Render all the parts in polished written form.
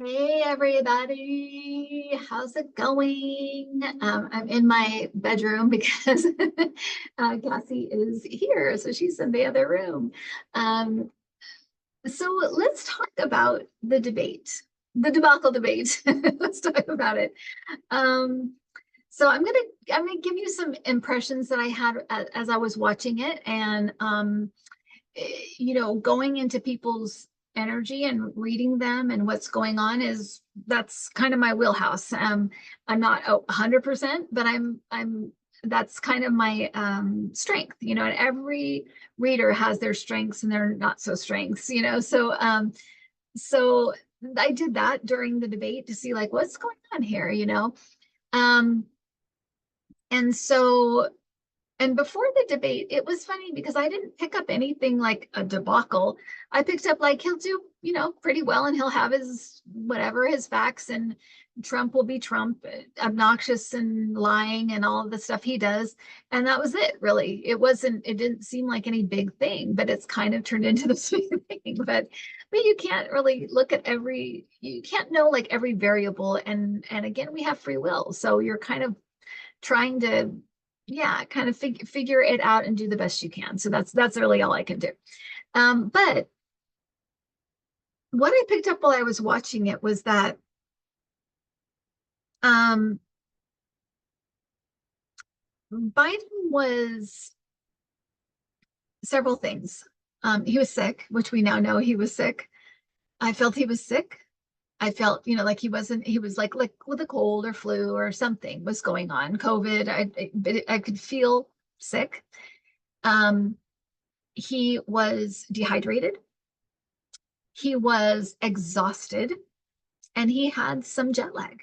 Hey everybody, how's it going? I'm in my bedroom because Cassie is here, so she's in the other room. Um, so let's talk about the debate, the debacle debate. Let's talk about it. Um, so I'm gonna give you some impressions that I had as I was watching it, and going into people's energy and reading them and what's going on is that's kind of my wheelhouse. I'm not 100%, but I'm that's kind of my strength, and every reader has their strengths and their not so strengths, so I did that during the debate to see like what's going on here. Um, and so and before the debate, it was funny because I didn't pick up anything like a debacle. I picked up like he'll do, pretty well and he'll have his whatever, his facts, and Trump will be Trump, obnoxious and lying and all of the stuff he does. And that was it, really. It didn't seem like any big thing, but it's kind of turned into this big thing. But you can't really you can't know like every variable. And again, we have free will. So you're kind of trying to kind of figure it out and do the best you can. So that's really all I can do. But what I picked up while I was watching it was that um, Biden was several things. He was sick, which we now know he was sick. I felt he was sick. I felt, like he was like with a cold or flu or something was going on, COVID. I could feel sick. Um, he was dehydrated. He was exhausted and he had some jet lag.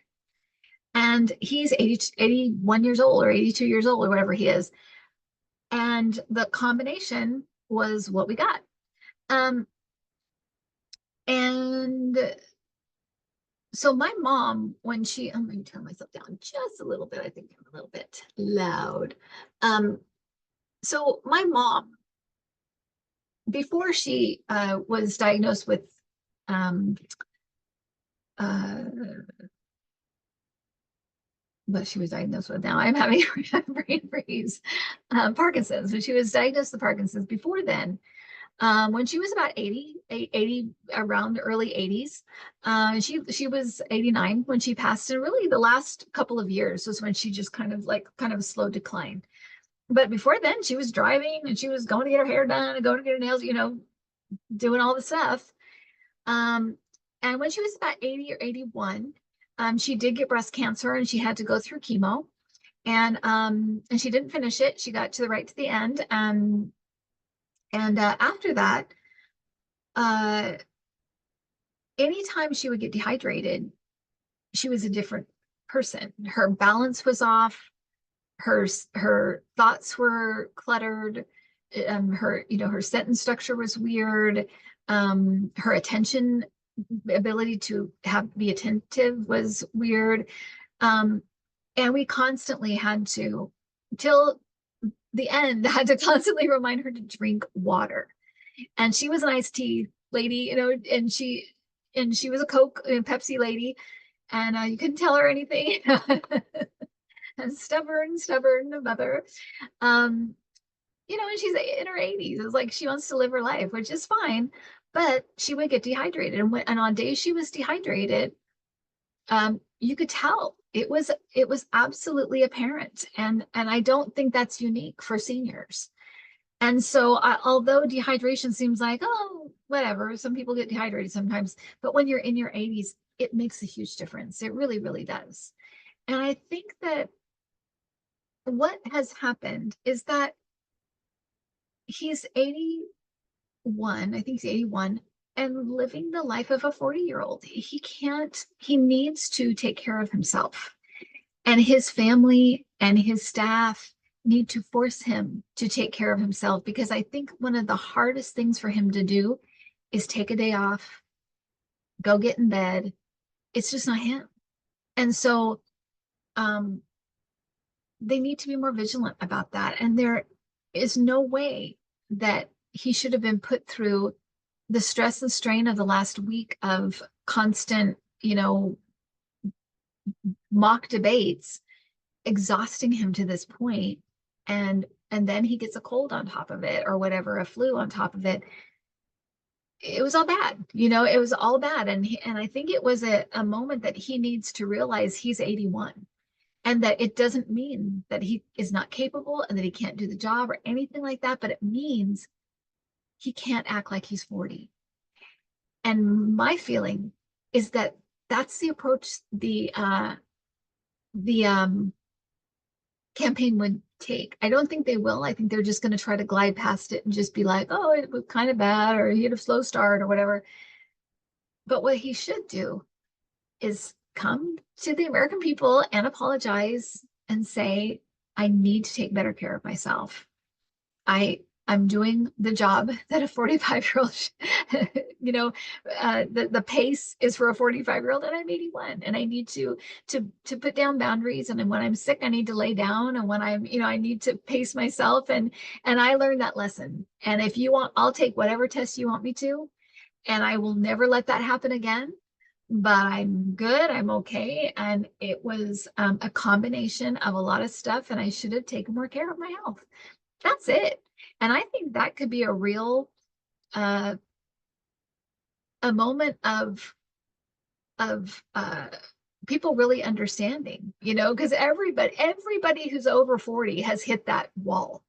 And he's 81 years old or 82 years old or whatever he is. And the combination was what we got. Um, and so my mom, I'm going to turn myself down just a little bit. I think I'm a little bit loud. So my mom, before she was diagnosed with um, uh, what she was diagnosed with now. I'm having a brain freeze. Parkinson's, but she was diagnosed with Parkinson's before then. When she was about 80, around the early 80s. She was 89 when she passed, and really the last couple of years was when she just kind of slow decline. But before then, she was driving and she was going to get her hair done and going to get her nails, doing all the stuff. Um, and when she was about 80 or 81, she did get breast cancer and she had to go through chemo. And she didn't finish it. She got to the end. And after that, uh, anytime she would get dehydrated, she was a different person. Her balance was off. Her thoughts were cluttered. Her sentence structure was weird. Her attention ability to be attentive was weird. Um, and we constantly had to, till the end, had to constantly remind her to drink water. And she was an iced tea lady, and she was a Coke and Pepsi lady, and you couldn't tell her anything. Stubborn mother. Um, and she's in her 80s. It's like she wants to live her life, which is fine. But she would get dehydrated. And on days she was dehydrated, you could tell it was absolutely apparent. And I don't think that's unique for seniors. And so, although dehydration seems like, oh, whatever, some people get dehydrated sometimes, but when you're in your 80s, it makes a huge difference. It really, really does. And I think that what has happened is that he's 81, I think he's 81, and living the life of a 40-year-old. He needs to take care of himself. And his family and his staff need to force him to take care of himself, because I think one of the hardest things for him to do is take a day off, go get in bed. It's just not him. And so um, they need to be more vigilant about that. And there is no way that he should have been put through the stress and strain of the last week of constant you know, mock debates, exhausting him to this point, and then he gets a cold on top of it or whatever, a flu on top of it. It was all bad, it was all bad. And I think it was a moment that he needs to realize he's 81, and that it doesn't mean that he is not capable and that he can't do the job or anything like that, but it means he can't act like he's 40. And my feeling is that that's the approach the campaign would take. I don't think they will. I think they're just going to try to glide past it and just be like, oh, it was kind of bad, or he had a slow start or whatever. But what he should do is come to the American people and apologize and say, I need to take better care of myself. I'm doing the job that a 45-year-old, the pace is for a 45-year-old, and I'm 81, and I need to put down boundaries. And when I'm sick, I need to lay down. And when I need to pace myself. And I learned that lesson. And if you want, I'll take whatever test you want me to, and I will never let that happen again. But I'm good. I'm okay. And it was a combination of a lot of stuff, and I should have taken more care of my health. That's it. And I think that could be a real a moment of people really understanding, because everybody who's over 40 has hit that wall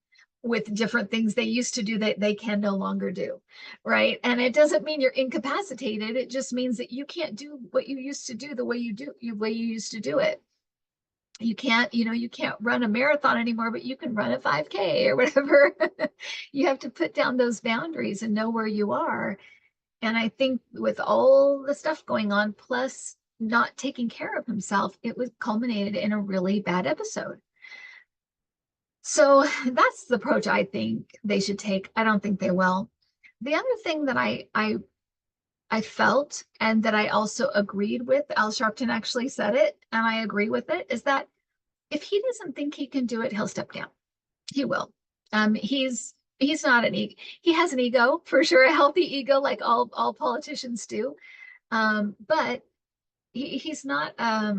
with different things they used to do that they can no longer do, right? And it doesn't mean you're incapacitated. It just means that you can't do what you used to do the way you used to do it. You can't run a marathon anymore, but you can run a 5K or whatever. You have to put down those boundaries and know where you are. And I think with all the stuff going on, plus not taking care of himself, it was culminated in a really bad episode. So that's the approach I think they should take. I don't think they will. The other thing that I felt, and that I also agreed with, Al Sharpton actually said it, and I agree with it, is that if he doesn't think he can do it, he'll step down. He will. He's not he has an ego, for sure, a healthy ego, like all politicians do. But he's not a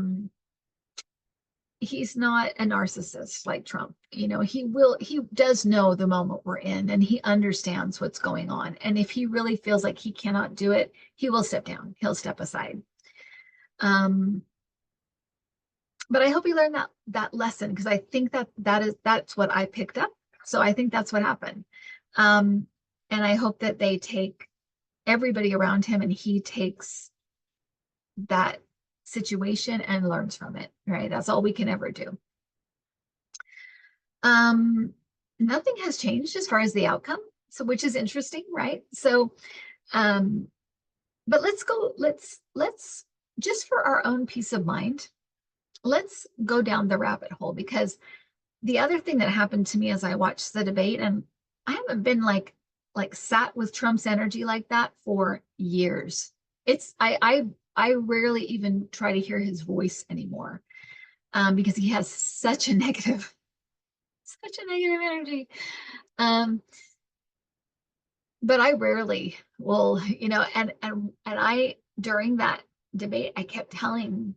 narcissist like Trump. He does know the moment we're in, and he understands what's going on. And if he really feels like he cannot do it, he will step down. He'll step aside. But I hope he learned that lesson, because I think that's what I picked up. So I think that's what happened. And I hope that they take everybody around him, and he takes that situation and learns from it, right? That's all we can ever do. Nothing has changed as far as the outcome, so which is interesting, right? So, but let's just for our own peace of mind, let's go down the rabbit hole, because the other thing that happened to me as I watched the debate, and I haven't been like sat with Trump's energy like that for years. I rarely even try to hear his voice anymore, because he has such a negative energy. But I rarely will, and I, during that debate, I kept telling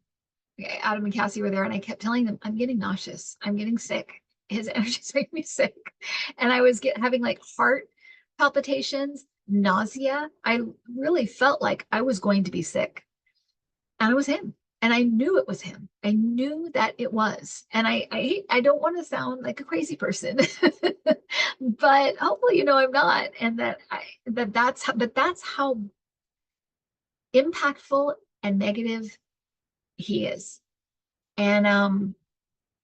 Adam and Cassie were there, and I kept telling them, I'm getting nauseous. I'm getting sick. His energy's making me sick. And I was having like heart palpitations, nausea. I really felt like I was going to be sick. And it was him. And I knew it was him. I knew that it was. And I don't want to sound like a crazy person, but hopefully, I'm not. And that's how impactful and negative he is. And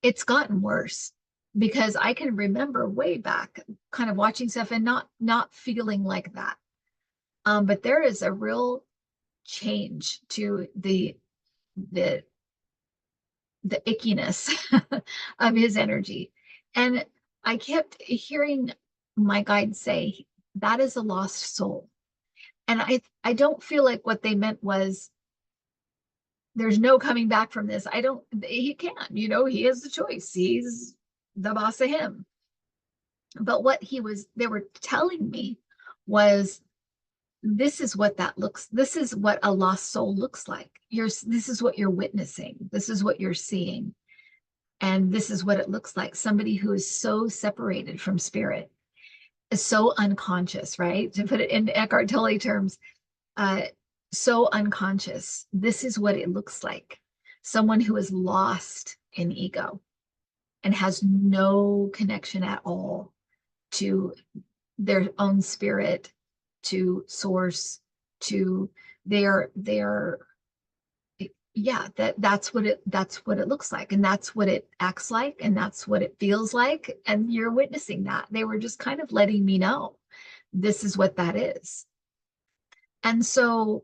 it's gotten worse, because I can remember way back kind of watching stuff and not feeling like that. But there is a real change to the ickiness of his energy. And I kept hearing my guide say, that is a lost soul. And I don't feel like what they meant was there's no coming back from this. He can't, he has the choice. He's the boss of him. But what they were telling me was this is what that looks, this is what a lost soul looks like. This is what you're witnessing. This is what you're seeing. And this is what it looks like. Somebody who is so separated from spirit, is so unconscious, right? To put it in Eckhart Tolle terms, uh, so unconscious. This is what it looks like. Someone who is lost in ego and has no connection at all to their own spirit, to source, to their yeah, that's what it looks like, and that's what it acts like, and that's what it feels like, and you're witnessing that. They were just kind of letting me know this is what that is. And so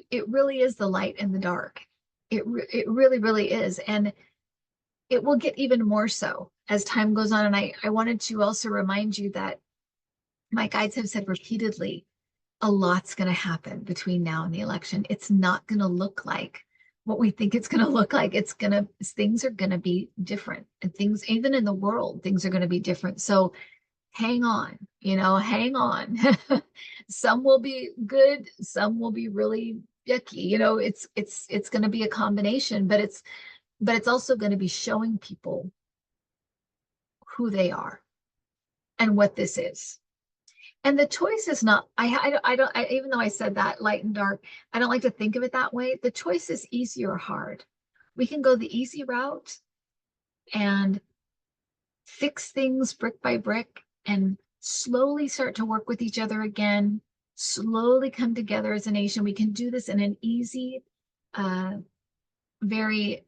it really is the light and the dark. It really, really is. And it will get even more so as time goes on. And I wanted to also remind you that my guides have said repeatedly, a lot's going to happen between now and the election. It's not going to look like what we think it's going to look like. Things are going to be different. And things, even in the world, things are going to be different. So hang on, hang on. Some will be good, some will be really yucky. It's going to be a combination, but it's also going to be showing people who they are and what this is. And the choice is not, even though I said that light and dark, I don't like to think of it that way. The choice is easy or hard. We can go the easy route and fix things brick by brick and slowly start to work with each other again, slowly come together as a nation. We can do this in an easy, very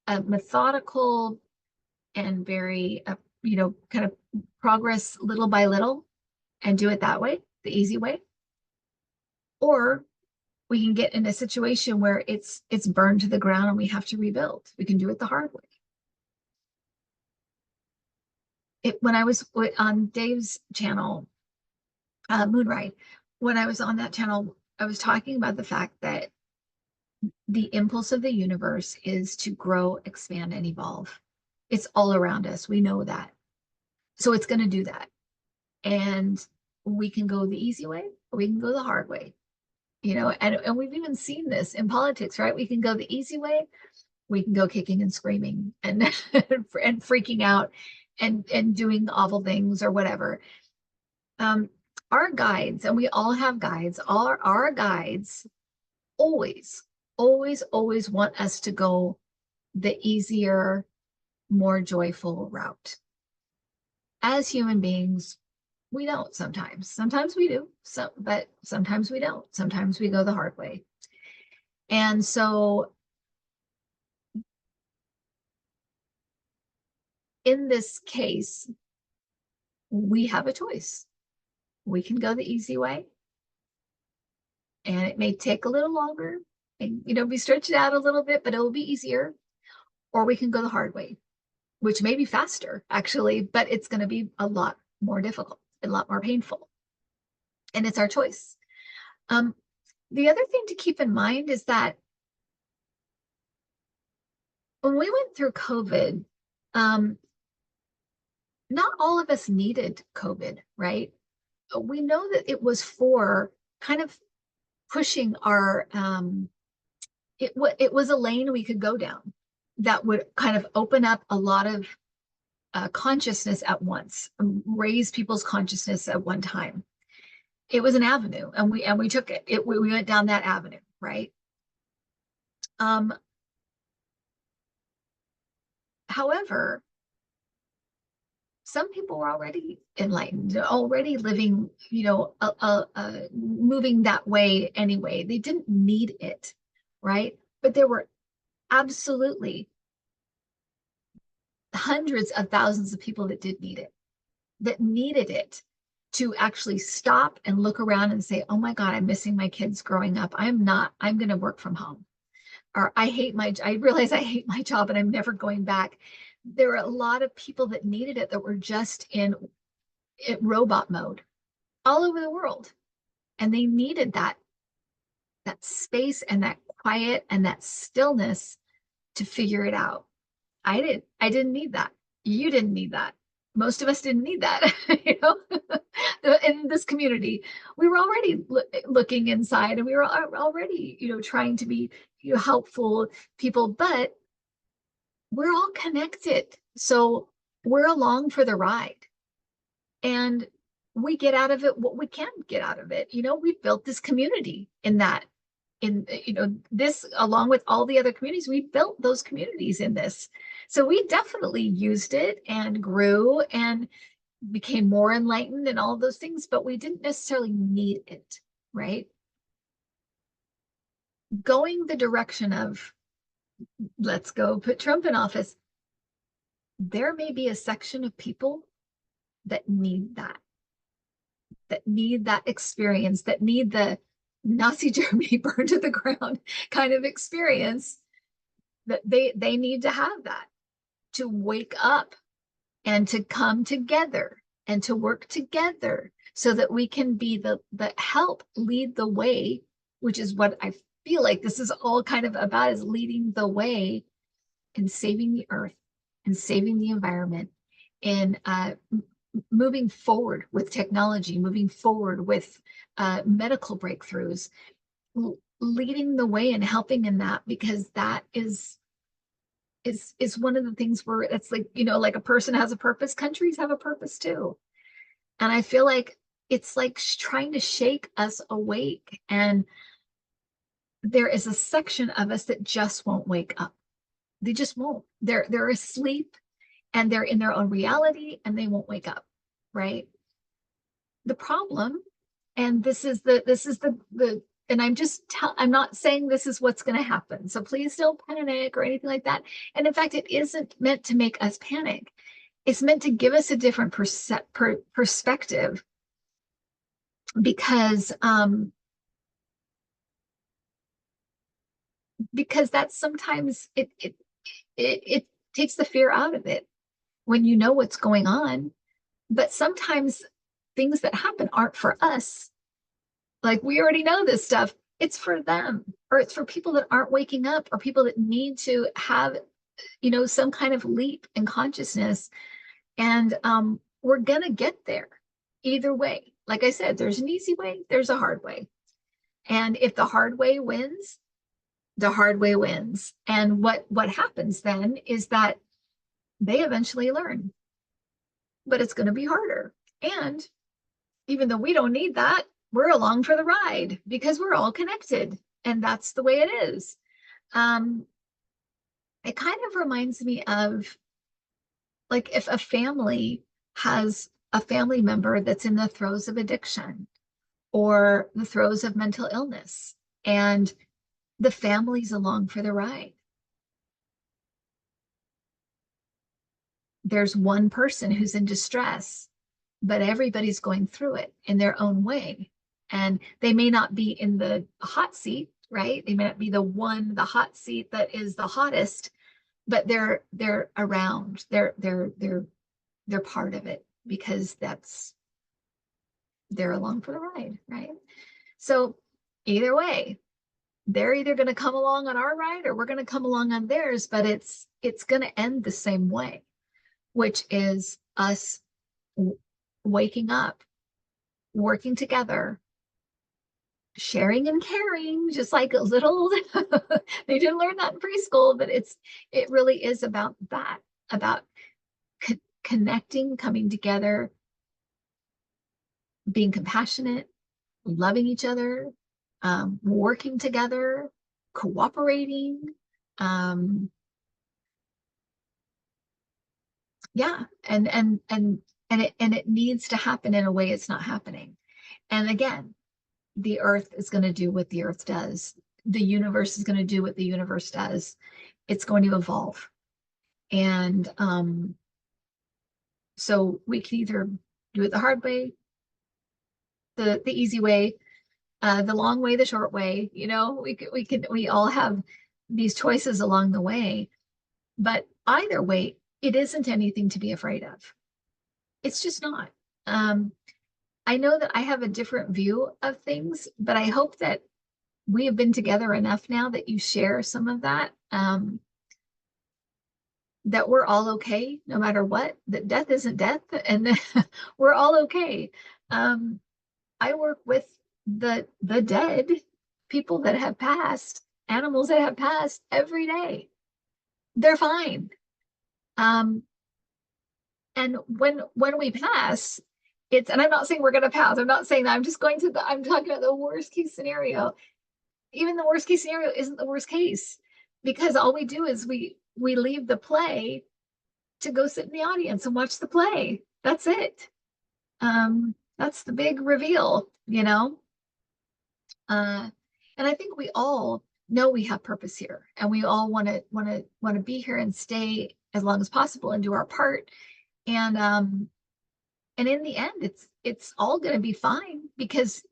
methodical and very, kind of progress little by little, and do it that way, the easy way. Or we can get in a situation where it's burned to the ground and we have to rebuild. We can do it the hard way. When I was on Dave's channel, Moonride, when I was on that channel, I was talking about the fact that the impulse of the universe is to grow, expand, and evolve. It's all around us. We know that. So it's going to do that. And we can go the easy way, or we can go the hard way. And we've even seen this in politics, right? We can go the easy way, we can go kicking and screaming and and freaking out and doing awful things or whatever. Our guides, and we all have guides, our guides always, always, always want us to go the easier, more joyful route. As human beings, we don't sometimes. Sometimes we do, but sometimes we don't. Sometimes we go the hard way. And so in this case, we have a choice. We can go the easy way, and it may take a little longer and, be stretched out a little bit, but it will be easier. Or we can go the hard way, which may be faster actually, but it's going to be a lot more difficult, a lot more painful. And it's our choice. The other thing to keep in mind is that when we went through COVID, not all of us needed COVID, right? We know that it was for kind of pushing our, it was a lane we could go down that would kind of open up a lot of consciousness at once, raise people's consciousness at one time. It was an avenue, and we took it. We went down that avenue, right? However, some people were already enlightened, already living, moving that way anyway. They didn't need it, right? But there were absolutely hundreds of thousands of people that did need it, that needed it to actually stop and look around and say, oh my God, I'm missing my kids growing up. I'm going to work from home. Or I realize I hate my job and I'm never going back. There are a lot of people that needed it that were just in robot mode all over the world. And they needed that space and that quiet and that stillness to figure it out. I didn't need that. You didn't need that. most of us didn't need that. In this community, we were already looking inside, and we were already, trying to be, helpful people, but we're all connected. So we're along for the ride, and we get out of it what we can get out of it. We've built this community this, along with all the other communities, we built those communities in this. So we definitely used it and grew and became more enlightened and all of those things, but we didn't necessarily need it, right? Going the direction of, let's go put Trump in office, there may be a section of people that need that experience, that need the Nazi Germany burned to the ground kind of experience, that they need to have that, to wake up and to come together and to work together so that we can be the help lead the way, which is what I feel like this is all kind of about, is leading the way in saving the earth and saving the environment, and moving forward with technology, moving forward with medical breakthroughs, leading the way and helping in that, because that is one of the things where it's like, like a person has a purpose, countries have a purpose too. And I feel like it's like trying to shake us awake. And there is a section of us that just won't wake up. They just won't. They're asleep, and they're in their own reality, and they won't wake up, right? The problem, and this is the and I'm not saying this is what's going to happen, so please don't panic or anything like that. And in fact, it isn't meant to make us panic. It's meant to give us a different perspective, because that's sometimes it takes the fear out of it when you know what's going on. But sometimes things that happen aren't for us. Like, we already know this stuff. It's for them, or it's for people that aren't waking up, or people that need to have, some kind of leap in consciousness. And we're going to get there either way. Like I said, there's an easy way, there's a hard way. And if the hard way wins, the hard way wins. And what happens then is that they eventually learn, but it's going to be harder. And even though we don't need that, we're along for the ride because we're all connected, and that's the way it is. It kind of reminds me of, like, if a family has a family member that's in the throes of addiction or the throes of mental illness, and the family's along for the ride. There's one person who's in distress, but everybody's going through it in their own way. And they may not be in the hot seat, right? They may not be the hot seat that is the hottest, but they're around. They're part of it, because they're along for the ride, right? So either way, they're either going to come along on our ride, or we're going to come along on theirs, but it's going to end the same way, which is us waking up, working together, sharing and caring, just like a little they didn't learn that in preschool, but it really is about that, about connecting, coming together, being compassionate, loving each other, working together, cooperating. Yeah, and it needs to happen in a way it's not happening. And again, the earth is going to do what the earth does. The universe is going to do what the universe does. It's going to evolve. And so we can either do it the hard way, the easy way, the long way, the short way. We all have these choices along the way. But either way, it isn't anything to be afraid of. It's just not. I know that I have a different view of things, but I hope that we have been together enough now that you share some of that. that we're all okay no matter what, that death isn't death, and we're all okay. Um, I work with the dead, people that have passed, animals that have passed every day. They're fine. Um, and when we pass, it's, and I'm not saying we're going to pass. I'm not saying that. I'm just going to I'm talking about the worst case scenario. Even the worst case scenario isn't the worst case, because all we do is we leave the play to go sit in the audience and watch the play. That's it. That's the big reveal, you know. And I think we all know we have purpose here, and we all want to be here and stay as long as possible and do our part. And in the end, it's all going to be fine, because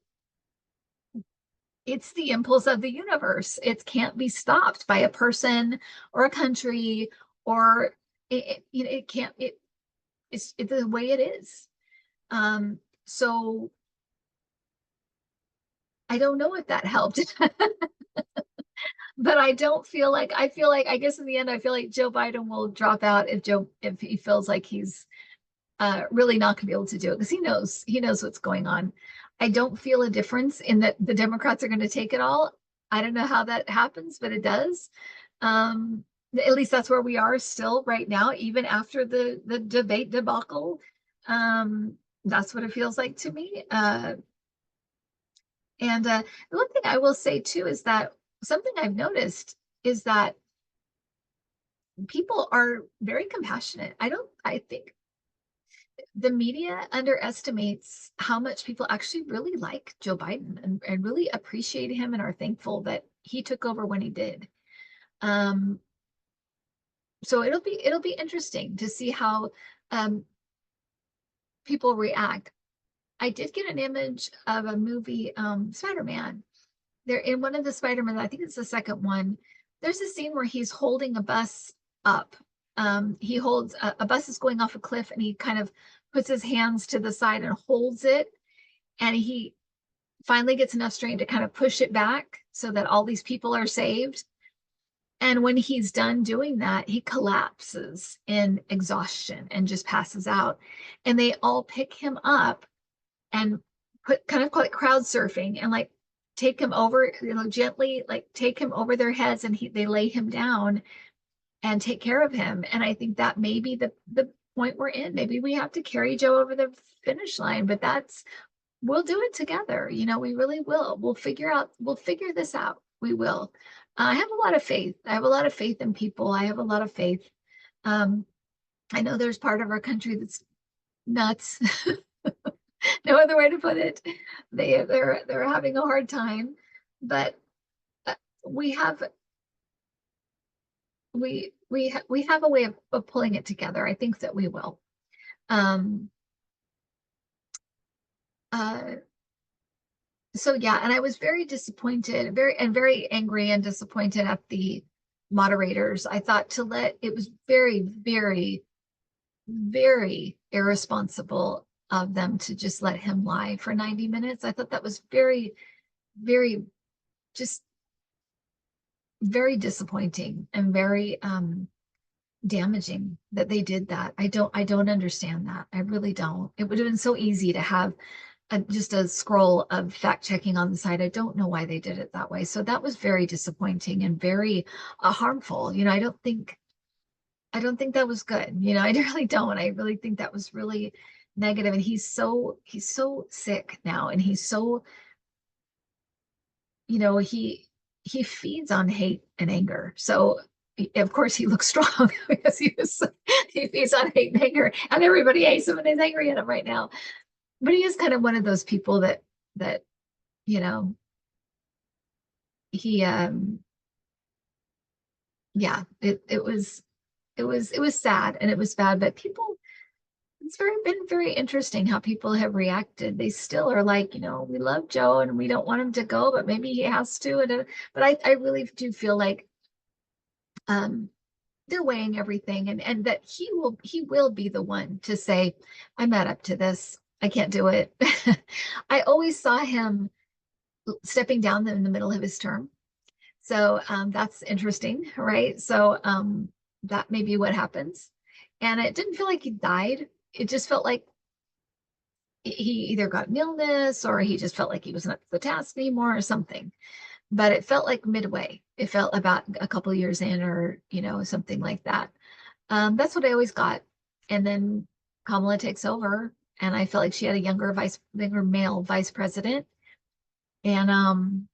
it's the impulse of the universe. It can't be stopped by a person or a country, or it can't. It's the way it is. So I don't know if that helped. But I don't feel like, I feel like, I guess in the end, I feel like Joe Biden will drop out if he feels like he's really not gonna be able to do it, because he knows what's going on. I don't feel a difference in that the Democrats are going to take it all. I don't know how that happens, but it does. Um, at least that's where we are still right now, even after the debate debacle. That's what it feels like to me. And the one thing I will say too is that something I've noticed is that people are very compassionate. I think the media underestimates how much people actually really like Joe Biden, and really appreciate him and are thankful that he took over when he did. Um, so it'll be interesting to see how um, people react. I did get an image of a movie, Spider-Man. They're in one of the Spider-Man, I think it's the second one. There's a scene where he's holding a bus up. He holds a bus is going off a cliff, and he kind of puts his hands to the side and holds it. And he finally gets enough strength to kind of push it back so that all these people are saved. And when he's done doing that, he collapses in exhaustion and just passes out. And they all pick him up and put, kind of like crowd surfing, and like take him over, gently like take him over their heads, and they lay him down and take care of him. And I think that may be the point we're in. Maybe we have to carry Joe over the finish line, but we'll do it together. We really will. We'll figure this out. We will. I have a lot of faith. I have a lot of faith in people. I have a lot of faith. Um, I know there's part of our country that's nuts. No other way to put it. They're having a hard time, but uh, we have we have a way of pulling it together. I think that we will. Um, uh, so yeah, and I was very disappointed, very angry and disappointed at the moderators. I thought it was very irresponsible of them to just let him lie for 90 minutes. I thought that was very, just very disappointing, and very damaging that they did that. I don't understand that. I really don't. It would have been so easy to have just a scroll of fact checking on the side. I don't know why they did it that way. So that was very disappointing and very harmful. I don't think that was good. I really don't. I really think that was really negative. And he's so sick now, and he's so, he feeds on hate and anger. So of course he looks strong because he feeds on hate and anger, and everybody hates him and is angry at him right now. But he is kind of one of those people that you know he yeah, it was sad, and it was bad, but people, it's been very interesting how people have reacted. They still are like, we love Joe and we don't want him to go, but maybe he has to. But I really do feel like um, they're weighing everything, and that he will be the one to say, I'm not up to this. I can't do it. I always saw him stepping down in the middle of his term. So that's interesting, right? So that may be what happens. And it didn't feel like he died. It just felt like he either got an illness or he just felt like he wasn't up to the task anymore or something. But it felt like midway. It felt about a couple of years in, or something like that. That's what I always got. And then Kamala takes over, and I felt like she had a younger male vice president. And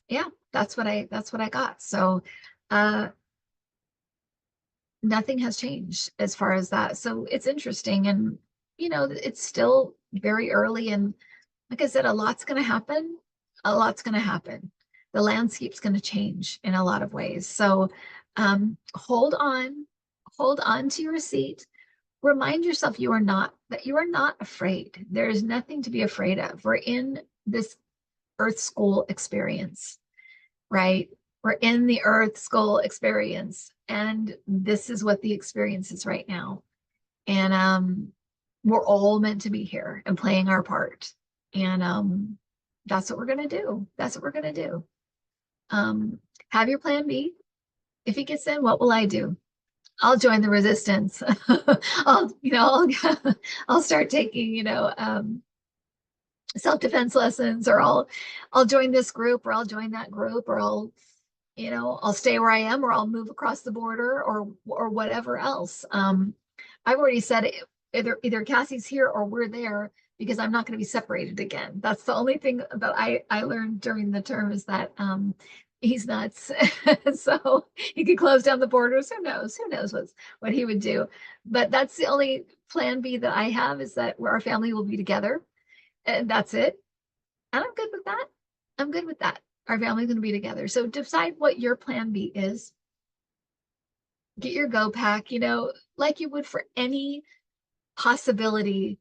yeah, that's what I got. So uh nothing has changed as far as that. So it's interesting, and it's still very early, and like I said, a lot's going to happen. A lot's going to happen. The landscape's going to change in a lot of ways. So hold on to your seat. Remind yourself that you are not afraid. There is nothing to be afraid of. We're in this Earth School experience, right? We're in the Earth School experience, and this is what the experience is right now. And we're all meant to be here and playing our part. And that's what we're gonna do. That's what we're gonna do. Um, have your plan B. If he gets in, what will I do? I'll join the resistance. I'll start taking, self-defense lessons, or I'll join this group, or I'll join that group, or I'll stay where I am, or I'll move across the border, or whatever else. I've already said it, either Cassie's here or we're there, because I'm not going to be separated again. That's the only thing that I learned during the term, is that he's nuts. So he could close down the borders. Who knows? Who knows what he would do? But that's the only plan B that I have, is that where our family will be together, and that's it. And I'm good with that. I'm good with that. Our family's going to be together. So decide what your plan B is. Get your go pack, like you would for any possibility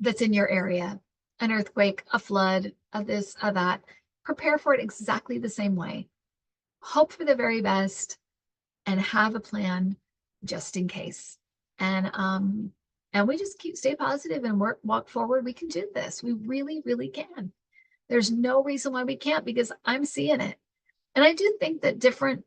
that's in your area, an earthquake, a flood, of this, of that. Prepare for it exactly the same way. Hope for the very best and have a plan just in case. And we just stay positive and walk forward. We can do this. We really, really can. There's no reason why we can't, because I'm seeing it. And I do think that different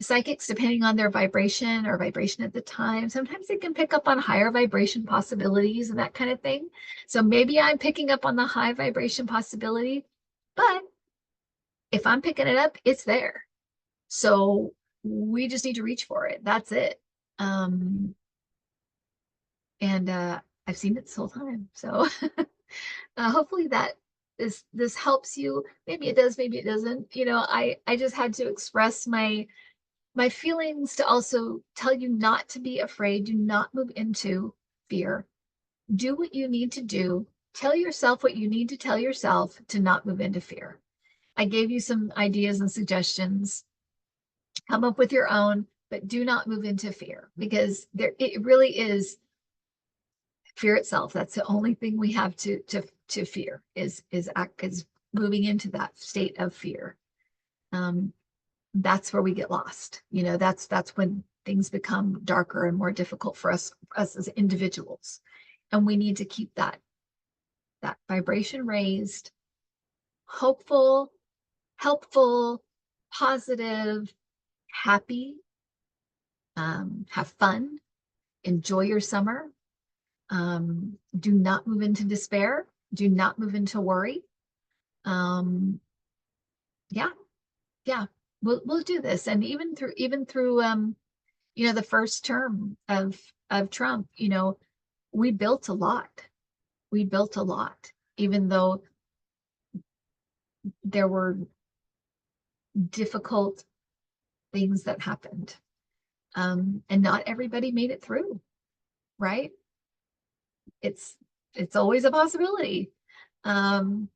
psychics, depending on their vibration or vibration at the time, sometimes they can pick up on higher vibration possibilities and that kind of thing. So maybe I'm picking up on the high vibration possibility, but if I'm picking it up, it's there. So we just need to reach for it. That's it. And I've seen it this whole time. So hopefully that this helps you. Maybe it does, maybe it doesn't. I just had to express my feelings, to also tell you not to be afraid. Do not move into fear. Do what you need to do. Tell yourself what you need to tell yourself to not move into fear. I gave you some ideas and suggestions. Come up with your own, but do not move into fear, because it really is fear itself. That's the only thing we have to fear, is moving into that state of fear. That's where we get lost. That's when things become darker and more difficult for us as individuals. And we need to keep that vibration raised, hopeful, helpful, positive, happy. Have fun, enjoy your summer. Do not move into despair. Do not move into worry. Yeah, yeah, we'll do this. And even through the first term of Trump, we built a lot. We built a lot, even though there were difficult things that happened. And not everybody made it through, right? It's always a possibility. But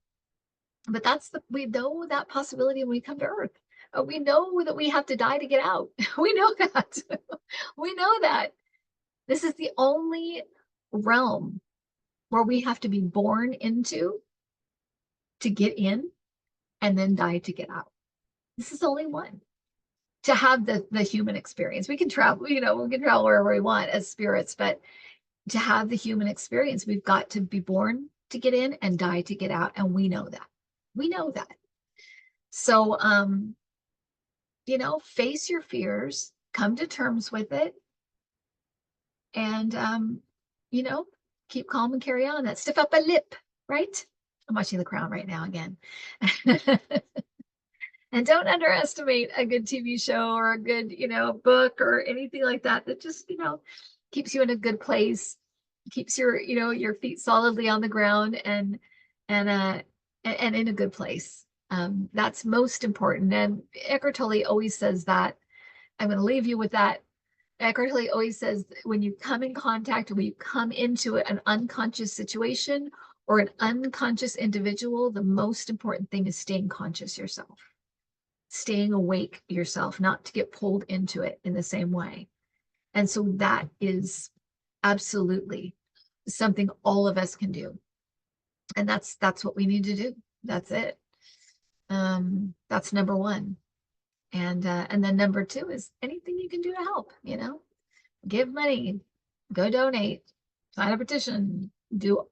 we know that possibility when we come to Earth. We know that we have to die to get out. We know that. We know that. This is the only realm where we have to be born into to get in, and then die to get out. This is only one. To have the human experience. We can travel, we can travel wherever we want as spirits, but to have the human experience, we've got to be born to get in and die to get out. And we know that. We know that. So face your fears, come to terms with it, and, you know, keep calm and carry on. That stiff upper lip, right? I'm watching The Crown right now again. And don't underestimate a good TV show or a good, book or anything like that that just, keeps you in a good place, keeps your feet solidly on the ground and in a good place. That's most important. And Eckhart Tolle always says that. I'm going to leave you with that. Eckhart Tolle always says when you come in contact, when you come into an unconscious situation or an unconscious individual, the most important thing is staying conscious yourself, staying awake yourself, not to get pulled into it in the same way. And so that is absolutely something all of us can do. And that's what we need to do. That's it. That's number one. And then number two is anything you can do to help, give money, go donate, sign a petition, go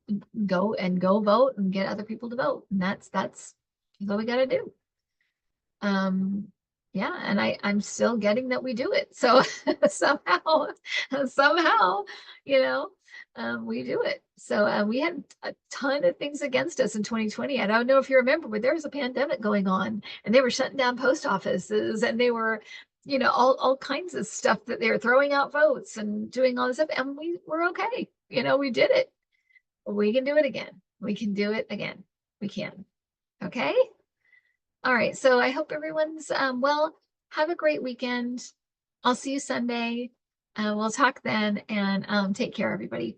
vote and get other people to vote. And that's what we got to do. Yeah, and I'm still getting that we do it. So somehow, you know, we do it. So we had a ton of things against us in 2020. I don't know if you remember, but there was a pandemic going on and they were shutting down post offices and they were, all kinds of stuff that they were throwing out votes and doing all this stuff. And we were okay. We did it. We can do it again. We can do it again. We can. Okay. All right. So I hope everyone's well. Have a great weekend. I'll see you Sunday. We'll talk then and take care, everybody.